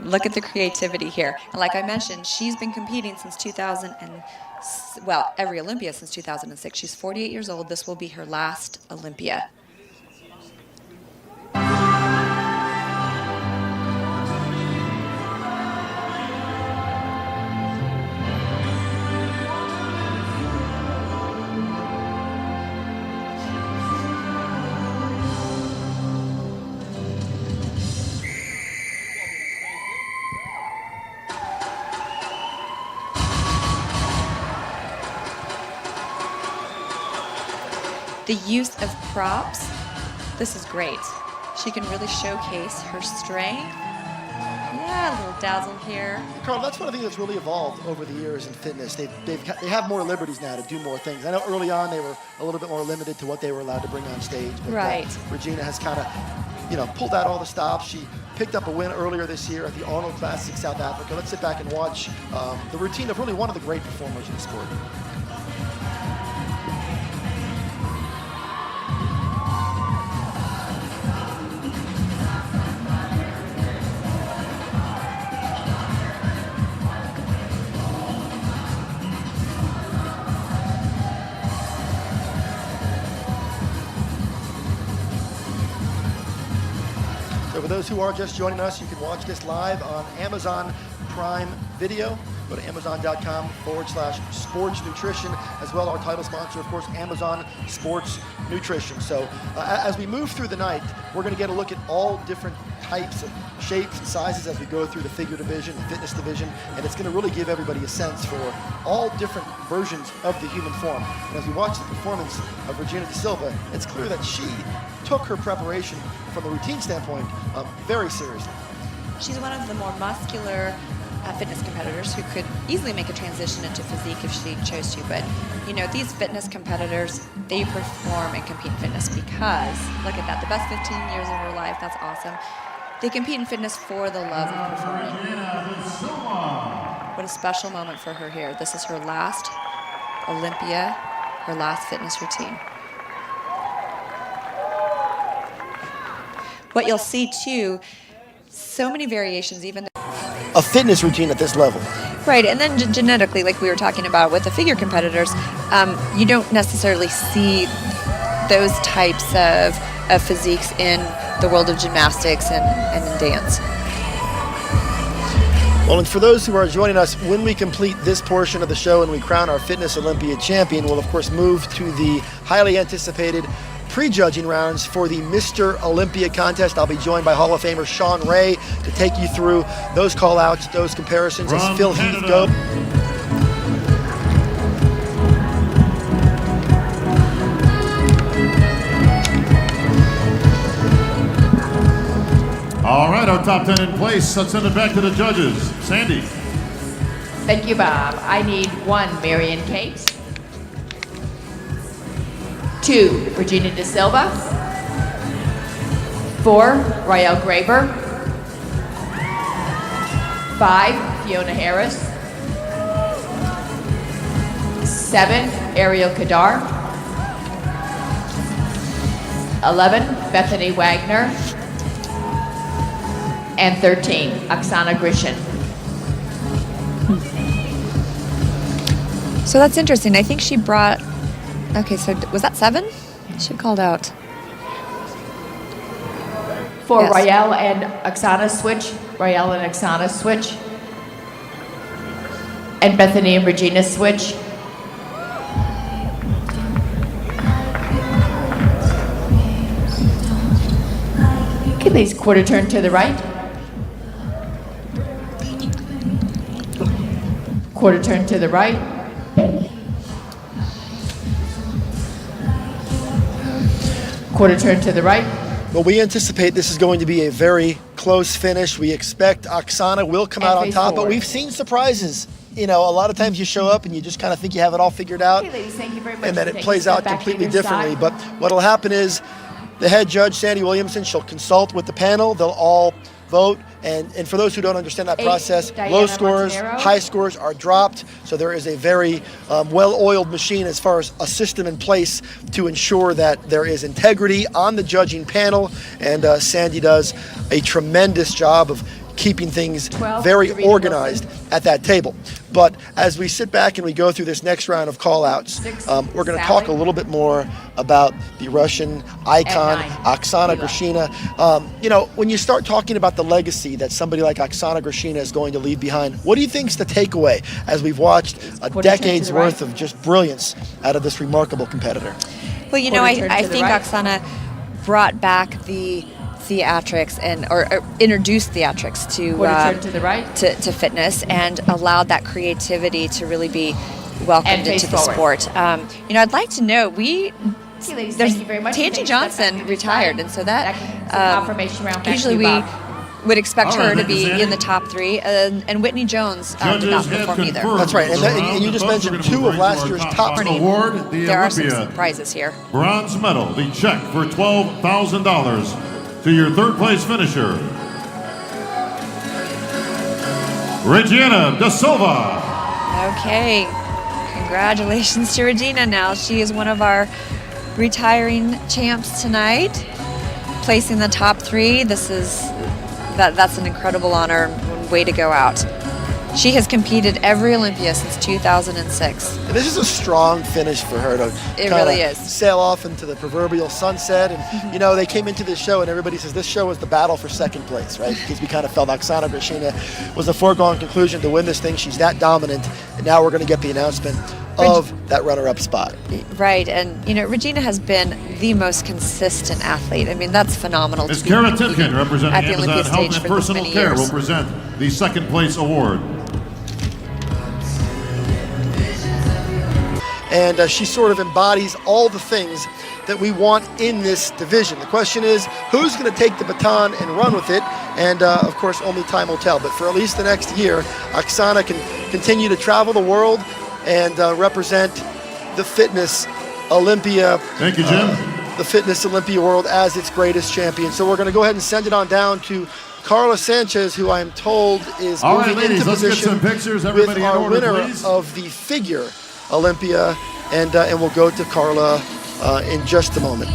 Look at the creativity here. And like I mentioned, she's been competing since 2000 and, well, every Olympia since 2006. She's 48 years old. This will be her last Olympia. The use of props, this is great. She can really showcase her strength. Yeah, a little dazzle here. Carl, that's one of the things that's really evolved over the years in fitness. They have more liberties now to do more things. I know early on they were a little bit more limited to what they were allowed to bring on stage. But, right. Regiane has kind of, pulled out all the stops. She picked up a win earlier this year at the Arnold Classic South Africa. Let's sit back and watch the routine of really one of the great performers in the sport. So for those who are just joining us, you can watch this live on Amazon Prime Video. Go to amazon.com/sports nutrition, as well our title sponsor, of course, Amazon Sports Nutrition. So as we move through the night, we're going to get a look at all different types of shapes and sizes as we go through the figure division, the fitness division, and it's going to really give everybody a sense for all different versions of the human form. And as we watch the performance of Regiane da Silva, it's clear that she took her preparation from a routine standpoint very seriously. She's one of the more muscular fitness competitors who could easily make a transition into physique if she chose to. But, these fitness competitors, they perform and compete in fitness because, look at that, the best 15 years of her life, that's awesome. They compete in fitness for the love of performing. What a special moment for her here. This is her last Olympia, her last fitness routine. What you'll see, too, so many variations, even a fitness routine at this level. Right, and then genetically, like we were talking about with the figure competitors, you don't necessarily see those types of physiques in the world of gymnastics and in dance. Well, and for those who are joining us, when we complete this portion of the show and we crown our Fitness Olympia champion, we'll of course move to the highly anticipated prejudging rounds for the Mr. Olympia contest. I'll be joined by Hall of Famer Sean Ray to take you through those call-outs, those comparisons as Phil Heath go. All right, our top 10 in place. Let's send it back to the judges. Sandy. Thank you, Bob. I need 1, Marion Cates. 2, Regiane da Silva. 4, Rael Graber. 5, Fiona Harris. 7, Ariel Kadar. 11, Bethany Wagner. And 13, Oksana Grishyn. So that's interesting. I think she brought, okay, so was that 7? She called out. For Yes. Rael and Oksana switch. Rael and Oksana switch. And Bethany and Regina switch. Okay, please quarter turn to the right. Quarter turn to the right. Quarter turn to the right. Well, we anticipate this is going to be a very close finish. We expect Oksana will come out on top, but we've seen surprises. A lot of times you show up and you just kind of think you have it all figured out. Okay, ladies, thank you very much. And then it plays out completely differently. But what'll happen is the head judge, Sandy Williamson, she'll consult with the panel. They'll all vote. And for those who don't understand that process, low scores, high scores are dropped. So there is a very well-oiled machine as far as a system in place to ensure that there is integrity on the judging panel. And Sandy does a tremendous job of keeping things 12, very Serena organized at that table. But as we sit back and we go through this next round of call-outs, 6, we're going to Sally. talk a little bit more about the Russian icon, And 9, Oksana Mila. Grishina. You know, when you start talking about the legacy that somebody like Oksana Grishina is going to leave behind, what do you think is the takeaway as we've watched a Quarter turn to decade's the worth right. of just brilliance out of this remarkable competitor? Well, you know, Quarter turn I to the think right. Oksana brought back the theatrics or introduced theatrics to Quarter turn to the right. to fitness and allowed that creativity to really be welcomed And face into the forward. sport. You know, I'd like to know Okay, ladies, there's thank you very much. Tangi Thanks, Johnson Steph, for retired, deciding. and so that That's a confirmation round. Back to usually you, we Bob. would expect All right, her to thank you, be Sandy. in the top 3, and Whitney Jones did Judges not have perform either. confirmed That's right, and the that- round, and you just folks, mentioned we're gonna 2 move of right last to our year's top top five 20. award, the There are some Olympia surprises here. bronze medal, the check for $12,000 to your third place finisher, Regiane Da Silva. Okay, congratulations to Regina. Now she is one of our retiring champs tonight, placing the top 3. That's an incredible honor and way to go out. She has competed every Olympia since 2006. And this is a strong finish for her to It kinda really is. sail off into the proverbial sunset. And, you know, they came into this show and everybody says this show was the battle for second place, right? Because we kind of felt Oksana Grishina was a foregone conclusion to win this thing. She's that dominant. And now we're going to get the announcement of that runner-up spot. Right, and you know, Regina has been the most consistent athlete. I mean, that's phenomenal. Ms. to be Kara competing Timken, representing at the Amazon Olympia Health stage and for this Personal many Care, years. will present the second place award. And she sort of embodies all the things that we want in this division. The question is, who's going to take the baton and run with it? And of course, only time will tell. But for at least the next year, Oksana can continue to travel the world and represent the fitness Olympia. Thank you, Jim. The fitness Olympia world as its greatest champion. So we're going to go ahead and send it on down to Carla Sanchez, who I'm told is All right, moving ladies, into let's get position some pictures. with Everybody in our order, winner please. of the figure Olympia, and we'll go to Carla in just a moment.